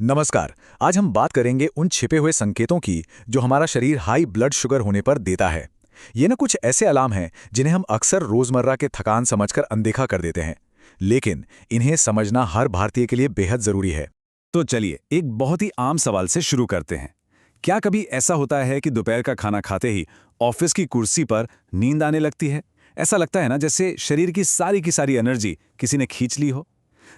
नमस्कार। आज हम बात करेंगे उन छिपे हुए संकेतों की जो हमारा शरीर हाई ब्लड शुगर होने पर देता है। ये ना कुछ ऐसे अलार्म हैं जिन्हें हम अक्सर रोजमर्रा के थकान समझकर अनदेखा कर देते हैं, लेकिन इन्हें समझना हर भारतीय के लिए बेहद जरूरी है। तो चलिए एक बहुत ही आम सवाल से शुरू करते हैं। क्या कभी ऐसा होता है कि दोपहर का खाना खाते ही ऑफिस की कुर्सी पर नींद आने लगती है? ऐसा लगता है ना जैसे शरीर की सारी एनर्जी किसी ने खींच ली हो।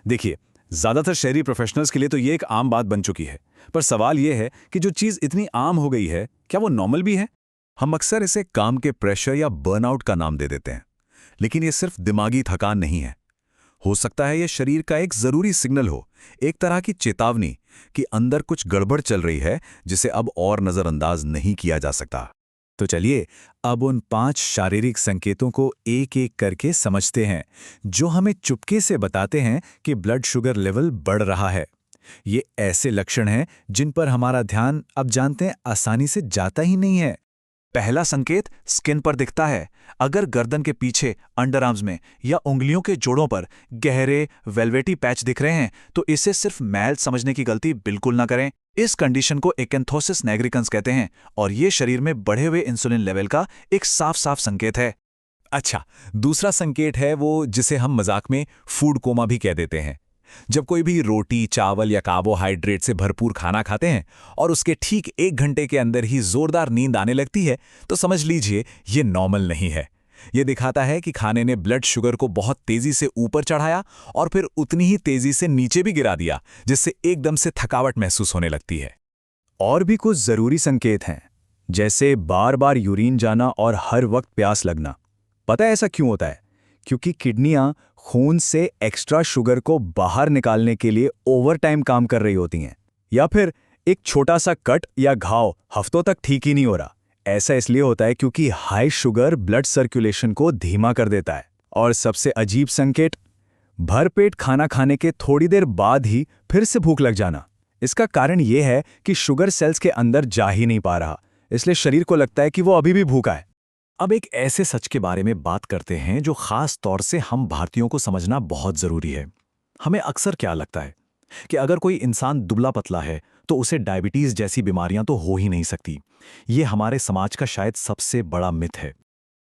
देखिए, ज्यादातर शहरी प्रोफेशनल्स के लिए तो ये एक आम बात बन चुकी है, पर सवाल ये है कि जो चीज इतनी आम हो गई है, क्या वो नॉर्मल भी है? हम अक्सर इसे काम के प्रेशर या बर्नआउट का नाम दे देते हैं, लेकिन ये सिर्फ दिमागी थकान नहीं है। हो सकता है ये शरीर का एक जरूरी सिग्नल हो, एक तरह की चेतावनी कि अंदर कुछ गड़बड़ चल रही है जिसे अब और नजरअंदाज नहीं किया जा सकता। तो चलिए अब उन 5 शारीरिक संकेतों को एक एक करके समझते हैं, जो हमें चुपके से बताते हैं कि ब्लड शुगर लेवल बढ़ रहा है। ये ऐसे लक्षण हैं जिन पर हमारा ध्यान, अब जानते हैं, आसानी से जाता ही नहीं है। पहला संकेत स्किन पर दिखता है। अगर गर्दन के पीछे, अंडरआर्म्स में या उंगलियों के जोड़ों पर गहरे वेलवेटी पैच दिख रहे हैं, तो इसे सिर्फ मैल समझने की गलती बिल्कुल ना करें। इस कंडीशन को एकेंथोसिस नैग्रिकन्स कहते हैं और ये शरीर में बढ़े हुए इंसुलिन लेवल का एक साफ साफ संकेत है। अच्छा, दूसरा संकेत है वो जिसे हम मजाक में फूड कोमा भी कह देते हैं। जब कोई भी रोटी, चावल या कार्बोहाइड्रेट से भरपूर खाना खाते हैं और उसके ठीक 1 घंटे के अंदर ही जोरदार नींद आने लगती है, तो समझ लीजिए ये नॉर्मल नहीं है। ये दिखाता है कि खाने ने ब्लड शुगर को बहुत तेजी से ऊपर चढ़ाया और फिर उतनी ही तेजी से नीचे भी गिरा दिया, जिससे एकदम से थकावट महसूस होने लगती है। और भी कुछ जरूरी संकेत हैं, जैसे बार बार यूरिन जाना और हर वक्त प्यास लगना। पता है ऐसा क्यों होता है? क्योंकि किडनियां खून से एक्स्ट्रा शुगर को बाहर निकालने के लिए ओवरटाइम काम कर रही होती हैं। या फिर एक छोटा सा कट या घाव हफ्तों तक ठीक ही नहीं हो रहा। ऐसा इसलिए होता है क्योंकि हाई शुगर ब्लड सर्कुलेशन को धीमा कर देता है। और सबसे अजीब संकेत, भरपेट खाना खाने के थोड़ी देर बाद ही फिर से भूख लग जाना। इसका कारण यह है कि शुगर सेल्स के अंदर जा ही नहीं पा रहा, इसलिए शरीर को लगता है कि वो अभी भी भूखा है। अब एक ऐसे सच के बारे में बात करते हैं जो खास तौर से हम भारतीयों को समझना बहुत जरूरी है। हमें अक्सर क्या लगता है कि अगर कोई इंसान दुबला पतला है तो उसे डायबिटीज जैसी बीमारियां तो हो ही नहीं सकती। ये हमारे समाज का शायद सबसे बड़ा मिथ है।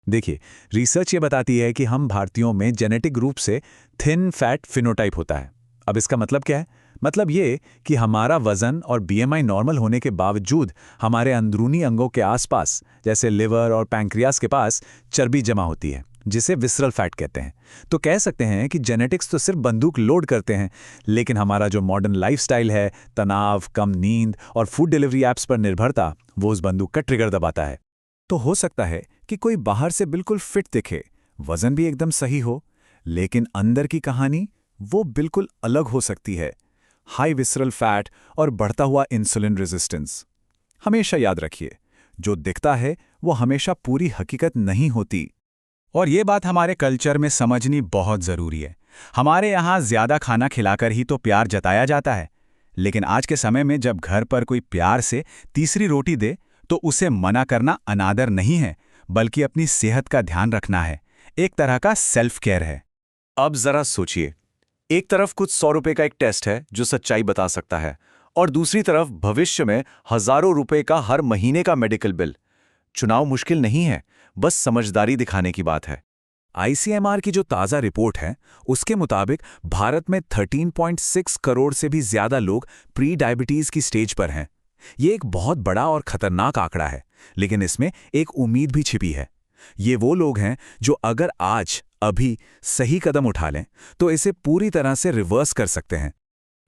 देखिए, रिसर्च ये बताती है कि हम भारतीयों में जेनेटिक रूप से थिन फैट फिनोटाइप होता है। अब इसका मतलब क्या है? मतलब ये कि हमारा वजन और बीएमआई नॉर्मल होने के बावजूद हमारे अंदरूनी अंगों के आसपास, जैसे लिवर और पैंक्रियास के पास, चर्बी जमा होती है, जिसे विसरल फैट कहते हैं। तो कह सकते हैं कि जेनेटिक्स तो सिर्फ बंदूक लोड करते हैं, लेकिन हमारा जो मॉडर्न लाइफस्टाइल है, तनाव, कम नींद और फूड डिलीवरी ऐप्स पर निर्भरता, वो उस बंदूक का ट्रिगर दबाता है। तो हो सकता है कि कोई बाहर से बिल्कुल फिट दिखे, वजन भी एकदम सही हो, लेकिन अंदर की कहानी वो बिल्कुल अलग हो सकती है। हाई विसरल फैट और बढ़ता हुआ इंसुलिन रेजिस्टेंस। हमेशा याद रखिए, जो दिखता है वो हमेशा पूरी हकीकत नहीं होती। और ये बात हमारे कल्चर में समझनी बहुत जरूरी है। हमारे यहाँ ज्यादा खाना खिलाकर ही तो प्यार जताया जाता है, लेकिन आज के समय में जब घर पर कोई प्यार से तीसरी रोटी दे, तो उसे मना करना अनादर नहीं है, बल्कि अपनी सेहत का ध्यान रखना है। एक तरह का सेल्फ केयर है। अब जरा सोचिए, एक तरफ कुछ 100 रुपए का एक टेस्ट है जो सच्चाई बता सकता है, और दूसरी तरफ भविष्य में हजारों रुपए का हर महीने का मेडिकल बिल। चुनाव मुश्किल नहीं है, बस समझदारी दिखाने की बात है। आईसीएमआर की जो ताज़ा रिपोर्ट है, उसके मुताबिक भारत में 13.6 करोड़ से भी ज्यादा लोग प्री डायबिटीज की स्टेज पर हैं। ये एक बहुत बड़ा और खतरनाक आंकड़ा है, लेकिन इसमें एक उम्मीद भी छिपी है। ये वो लोग हैं जो अगर आज, अभी सही कदम उठा लें, तो इसे पूरी तरह से रिवर्स कर सकते हैं।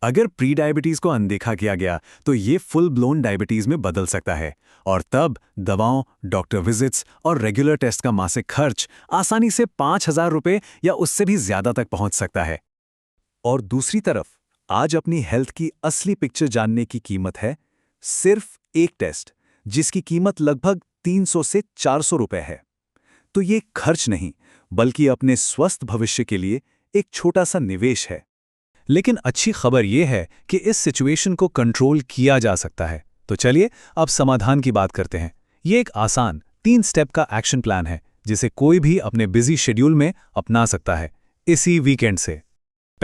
अगर प्री डायबिटीज को अनदेखा किया गया, तो ये फुल ब्लोन डायबिटीज में बदल सकता है, और तब दवाओं, डॉक्टर विजिट्स और रेगुलर टेस्ट का मासिक खर्च आसानी से 5,000 रुपए या उससे भी ज्यादा तक पहुंच सकता है। और दूसरी तरफ, आज अपनी हेल्थ की असली पिक्चर जानने की कीमत है सिर्फ एक टेस्ट, जिसकी कीमत लगभग 300 से 400 रुपए है। तो ये खर्च नहीं, बल्कि अपने स्वस्थ भविष्य के लिए एक छोटा सा निवेश है। लेकिन अच्छी खबर यह है कि इस सिचुएशन को कंट्रोल किया जा सकता है। तो चलिए अब समाधान की बात करते हैं। ये एक आसान 3 स्टेप का एक्शन प्लान है, जिसे कोई भी अपने बिजी शेड्यूल में अपना सकता है, इसी वीकेंड से।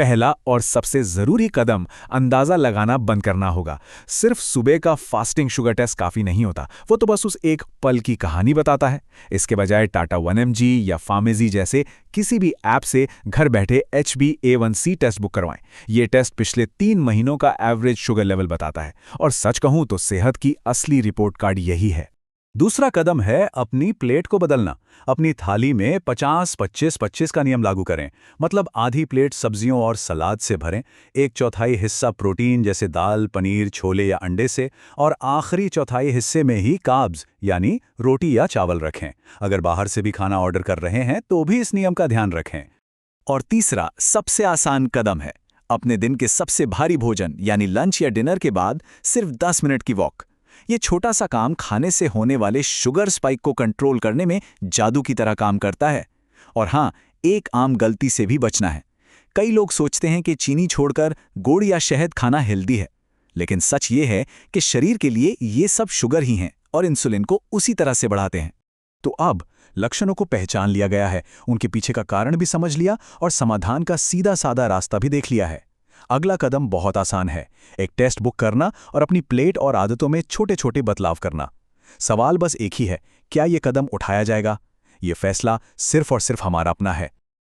पहला और सबसे ज़रूरी कदम अंदाज़ा लगाना बंद करना होगा। सिर्फ सुबह का फास्टिंग शुगर टेस्ट काफ़ी नहीं होता, वो तो बस उस एक पल की कहानी बताता है। इसके बजाय टाटा 1mg या फार्मेजी जैसे किसी भी ऐप से घर बैठे HbA1c टेस्ट बुक करवाएं। ये टेस्ट पिछले 3 महीनों का एवरेज शुगर लेवल बताता है, और सच कहूं तो सेहत की असली रिपोर्ट कार्ड यही है। दूसरा कदम है अपनी प्लेट को बदलना। अपनी थाली में 50-25-25 का नियम लागू करें। मतलब आधी प्लेट सब्जियों और सलाद से भरें, 1/4 हिस्सा प्रोटीन जैसे दाल, पनीर, छोले या अंडे से, और आखिरी 1/4 हिस्से में ही कार्ब्स यानी रोटी या चावल रखें। अगर बाहर से भी खाना ऑर्डर कर रहे हैं तो भी इस नियम का ध्यान रखें। और तीसरा सबसे आसान कदम है अपने दिन के सबसे भारी भोजन यानी लंच या डिनर के बाद सिर्फ 10 मिनट की वॉक। ये छोटा सा काम खाने से होने वाले शुगर स्पाइक को कंट्रोल करने में जादू की तरह काम करता है। और हाँ, एक आम गलती से भी बचना है। कई लोग सोचते हैं कि चीनी छोड़कर गुड़ या शहद खाना हेल्दी है, लेकिन सच ये है कि शरीर के लिए ये सब शुगर ही हैं और इंसुलिन को उसी तरह से बढ़ाते हैं। तो अब लक्षणों को पहचान लिया गया है, उनके पीछे का कारण भी समझ लिया और समाधान का सीधा साधा रास्ता भी देख लिया है। अगला कदम बहुत आसान है, एक टेस्ट बुक करना और अपनी प्लेट और आदतों में छोटे छोटे बदलाव करना। सवाल बस एक ही है, क्या ये कदम उठाया जाएगा? ये फैसला सिर्फ और सिर्फ हमारा अपना है।